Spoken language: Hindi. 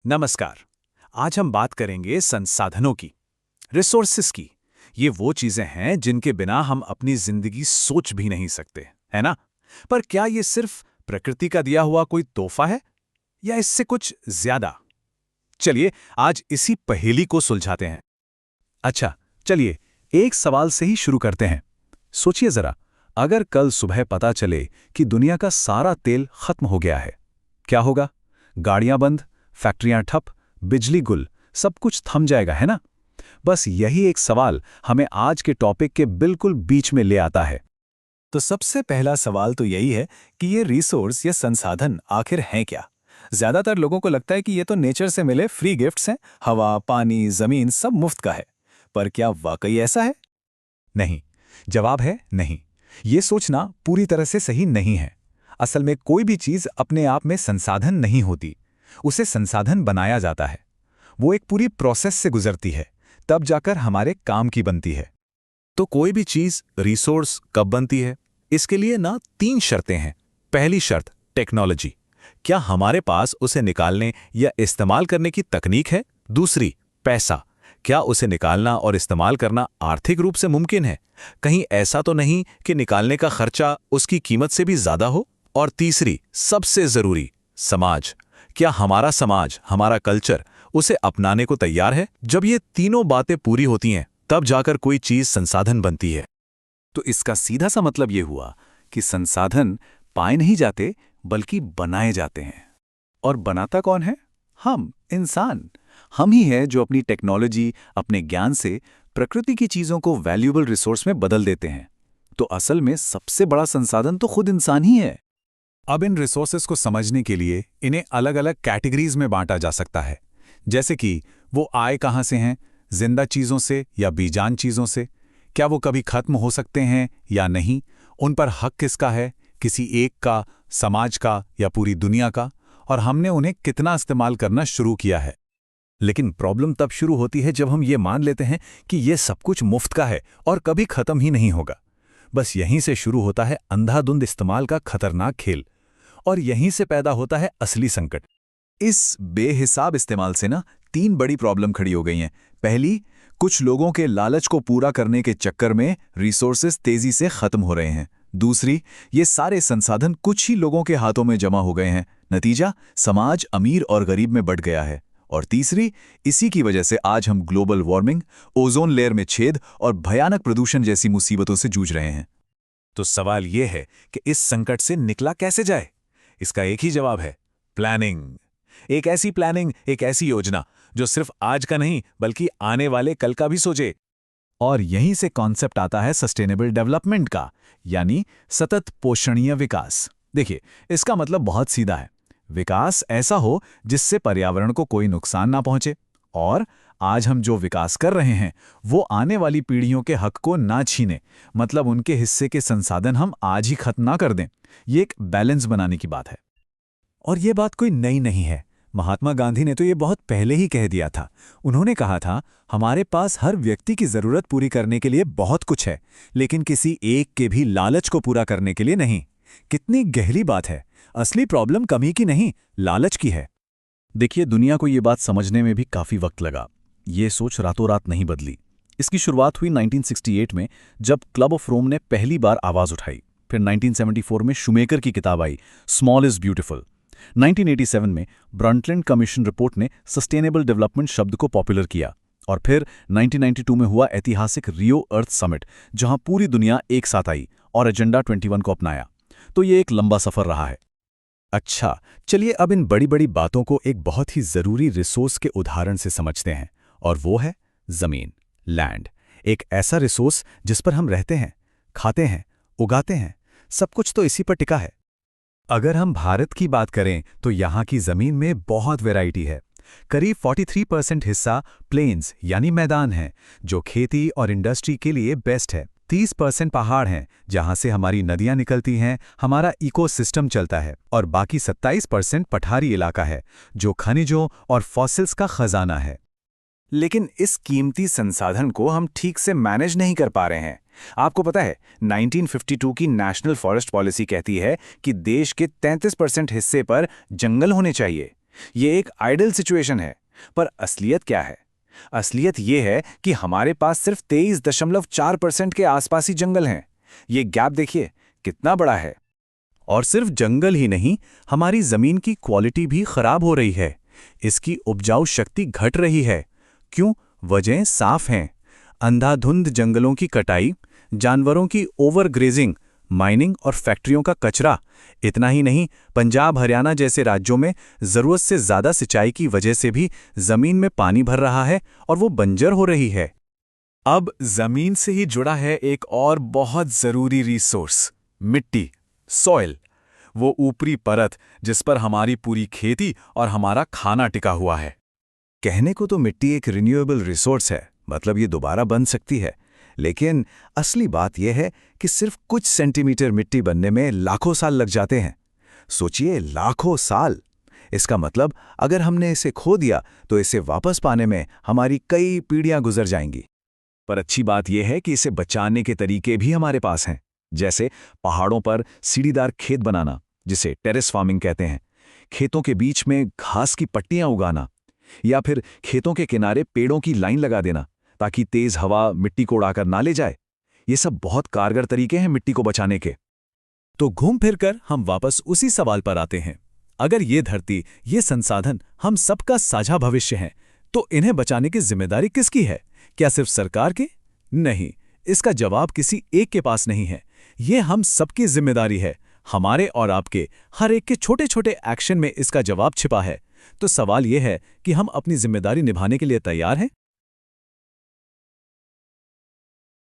नमस्कार। आज हम बात करेंगे संसाधनों की, रिसोर्सेस की। ये वो चीजें हैं जिनके बिना हम अपनी जिंदगी सोच भी नहीं सकते, है ना? पर क्या ये सिर्फ प्रकृति का दिया हुआ कोई तोहफा है या इससे कुछ ज्यादा? चलिए आज इसी पहेली को सुलझाते हैं। अच्छा, चलिए एक सवाल से ही शुरू करते हैं। सोचिए जरा, अगर कल सुबह पता चले कि दुनिया का सारा तेल खत्म हो गया है, क्या होगा? गाड़ियां बंद, फैक्ट्रियां ठप, बिजली गुल, सब कुछ थम जाएगा, है ना? बस यही एक सवाल हमें आज के टॉपिक के बिल्कुल बीच में ले आता है। तो सबसे पहला सवाल तो यही है कि ये रिसोर्स या संसाधन आखिर हैं क्या। ज्यादातर लोगों को लगता है कि ये तो नेचर से मिले फ्री गिफ्ट्स हैं, हवा, पानी, जमीन सब मुफ्त का है। पर क्या वाकई ऐसा है? नहीं। जवाब है नहीं। ये सोचना पूरी तरह से सही नहीं है। असल में कोई भी चीज अपने आप में संसाधन नहीं होती, उसे संसाधन बनाया जाता है। वो एक पूरी प्रोसेस से गुजरती है, तब जाकर हमारे काम की बनती है। तो कोई भी चीज रिसोर्स कब बनती है? इसके लिए ना 3 शर्तें हैं। पहली शर्त टेक्नोलॉजी, क्या हमारे पास उसे निकालने या इस्तेमाल करने की तकनीक है? दूसरी पैसा, क्या उसे निकालना और इस्तेमाल करना आर्थिक रूप से मुमकिन है? कहीं ऐसा तो नहीं कि निकालने का खर्चा उसकी कीमत से भी ज्यादा हो? और तीसरी सबसे जरूरी समाज, क्या हमारा समाज, हमारा कल्चर उसे अपनाने को तैयार है? जब ये तीनों बातें पूरी होती हैं तब जाकर कोई चीज संसाधन बनती है। तो इसका सीधा सा मतलब ये हुआ कि संसाधन पाए नहीं जाते बल्कि बनाए जाते हैं। और बनाता कौन है? हम, इंसान। हम ही हैं जो अपनी टेक्नोलॉजी, अपने ज्ञान से प्रकृति की चीजों को वैल्यूएबल रिसोर्स में बदल देते हैं। तो असल में सबसे बड़ा संसाधन तो खुद इंसान ही है। अब इन रिसोर्सेस को समझने के लिए इन्हें अलग अलग कैटेगरीज में बांटा जा सकता है। जैसे कि वो आए कहाँ से हैं, जिंदा चीज़ों से या बेजान चीज़ों से? क्या वो कभी खत्म हो सकते हैं या नहीं? उन पर हक किसका है, किसी एक का, समाज का या पूरी दुनिया का? और हमने उन्हें कितना इस्तेमाल करना शुरू किया है? लेकिन प्रॉब्लम तब शुरू होती है जब हम ये मान लेते हैं कि ये सब कुछ मुफ्त का है और कभी खत्म ही नहीं होगा। बस यहीं से शुरू होता है अंधाधुंध इस्तेमाल का खतरनाक खेल, और यहीं से पैदा होता है असली संकट। इस बेहिसाब इस्तेमाल से ना 3 बड़ी प्रॉब्लम खड़ी हो गई हैं। पहली, कुछ लोगों के लालच को पूरा करने के चक्कर में रिसोर्सेज तेजी से खत्म हो रहे हैं। दूसरी, ये सारे संसाधन कुछ ही लोगों के हाथों में जमा हो गए हैं। नतीजा, समाज अमीर और गरीब में बंट गया है। और तीसरी, इसी की वजह से आज हम ग्लोबल वार्मिंग, ओजोन लेयर में छेद और भयानक प्रदूषण जैसी मुसीबतों से जूझ रहे हैं। तो सवाल यह है कि इस संकट से निकला कैसे जाए? इसका एक ही जवाब है, प्लानिंग। एक ऐसी प्लानिंग, एक ऐसी योजना जो सिर्फ आज का नहीं बल्कि आने वाले कल का भी सोचे। और यहीं से कॉन्सेप्ट आता है सस्टेनेबल डेवलपमेंट का, यानी सतत पोषणीय विकास। देखिए, इसका मतलब बहुत सीधा है। विकास ऐसा हो जिससे पर्यावरण को कोई नुकसान ना पहुंचे, और आज हम जो विकास कर रहे हैं वो आने वाली पीढ़ियों के हक को ना छीने, मतलब उनके हिस्से के संसाधन हम आज ही खत्म ना कर दें। ये एक बैलेंस बनाने की बात है। और ये बात कोई नई नहीं है। महात्मा गांधी ने तो ये बहुत पहले ही कह दिया था। उन्होंने कहा था, हमारे पास हर व्यक्ति की जरूरत पूरी करने के लिए बहुत कुछ है, लेकिन किसी एक के भी लालच को पूरा करने के लिए नहीं। कितनी गहरी बात है। असली प्रॉब्लम कमी की नहीं, लालच की है। देखिए, दुनिया को ये बात समझने में भी काफी वक्त लगा। ये सोच रातों रात नहीं बदली। इसकी शुरुआत हुई 1968 में, जब क्लब ऑफ रोम ने पहली बार आवाज उठाई। फिर 1974 में शूमेकर की किताब आई, स्मॉल इज ब्यूटिफुल। 1987 में ब्रंटलैंड कमीशन रिपोर्ट ने सस्टेनेबल डेवलपमेंट शब्द को पॉपुलर किया। और फिर 1992 में हुआ ऐतिहासिक रियो अर्थ समिट, जहां पूरी दुनिया एक साथ आई और एजेंडा 21 को अपनाया। तो ये एक लंबा सफर रहा है। अच्छा, चलिए अब इन बड़ी बड़ी बातों को एक बहुत ही जरूरी रिसोर्स के उदाहरण से समझते हैं, और वो है जमीन, लैंड। एक ऐसा रिसोर्स जिस पर हम रहते हैं, खाते हैं, उगाते हैं, सब कुछ तो इसी पर टिका है। अगर हम भारत की बात करें तो यहाँ की जमीन में बहुत वैरायटी है। करीब 43% हिस्सा प्लेन्स यानी मैदान है, जो खेती और इंडस्ट्री के लिए बेस्ट है। 30% पहाड़ हैं, जहां से हमारी नदियां निकलती हैं, हमारा इकोसिस्टम चलता है। और बाकी 27% पठारी इलाका है, जो खनिजों और फॉसिल्स का खजाना है। लेकिन इस कीमती संसाधन को हम ठीक से मैनेज नहीं कर पा रहे हैं। आपको पता है, 1952 की नेशनल फॉरेस्ट पॉलिसी कहती है कि देश के 33% हिस्से पर जंगल होने चाहिए। ये एक आइडियल सिचुएशन है, पर असलियत क्या है? असलियत ये है कि हमारे पास सिर्फ 23.4% के आसपास ही जंगल हैं। ये गैप देखिए कितना बड़ा है। और सिर्फ जंगल ही नहीं, हमारी जमीन की क्वालिटी भी खराब हो रही है। इसकी उपजाऊ शक्ति घट रही है। क्यों? वजहें साफ हैं। अंधाधुंध जंगलों की कटाई, जानवरों की ओवरग्रेजिंग, माइनिंग और फैक्ट्रियों का कचरा। इतना ही नहीं, पंजाब हरियाणा जैसे राज्यों में जरूरत से ज्यादा सिंचाई की वजह से भी जमीन में पानी भर रहा है और वो बंजर हो रही है। अब जमीन से ही जुड़ा है एक और बहुत जरूरी रिसोर्स, मिट्टी, सॉइल। वो ऊपरी परत जिस पर हमारी पूरी खेती और हमारा खाना टिका हुआ है। कहने को तो मिट्टी एक रिन्यूएबल रिसोर्स है, मतलब ये दोबारा बन सकती है, लेकिन असली बात यह है कि सिर्फ कुछ सेंटीमीटर मिट्टी बनने में लाखों साल लग जाते हैं। सोचिए, लाखों साल! इसका मतलब अगर हमने इसे खो दिया तो इसे वापस पाने में हमारी कई पीढ़ियां गुजर जाएंगी। पर अच्छी बात यह है कि इसे बचाने के तरीके भी हमारे पास हैं, जैसे पहाड़ों पर सीढ़ीदार खेत बनाना, जिसे टेरेस फार्मिंग कहते हैं, खेतों के बीच में घास की पट्टियां उगाना, या फिर खेतों के किनारे पेड़ों की लाइन लगा देना ताकि तेज हवा मिट्टी को उड़ाकर ना ले जाए। ये सब बहुत कारगर तरीके हैं मिट्टी को बचाने के। तो घूम फिरकर हम वापस उसी सवाल पर आते हैं। अगर ये धरती, ये संसाधन हम सबका साझा भविष्य हैं, तो इन्हें बचाने की जिम्मेदारी किसकी है? क्या सिर्फ सरकार की? नहीं, इसका जवाब किसी एक के पास नहीं है। ये हम सबकी जिम्मेदारी है। हमारे और आपके हर एक के छोटे छोटे एक्शन में इसका जवाब छिपा है। तो सवाल यह है कि हम अपनी जिम्मेदारी निभाने के लिए तैयार हैं?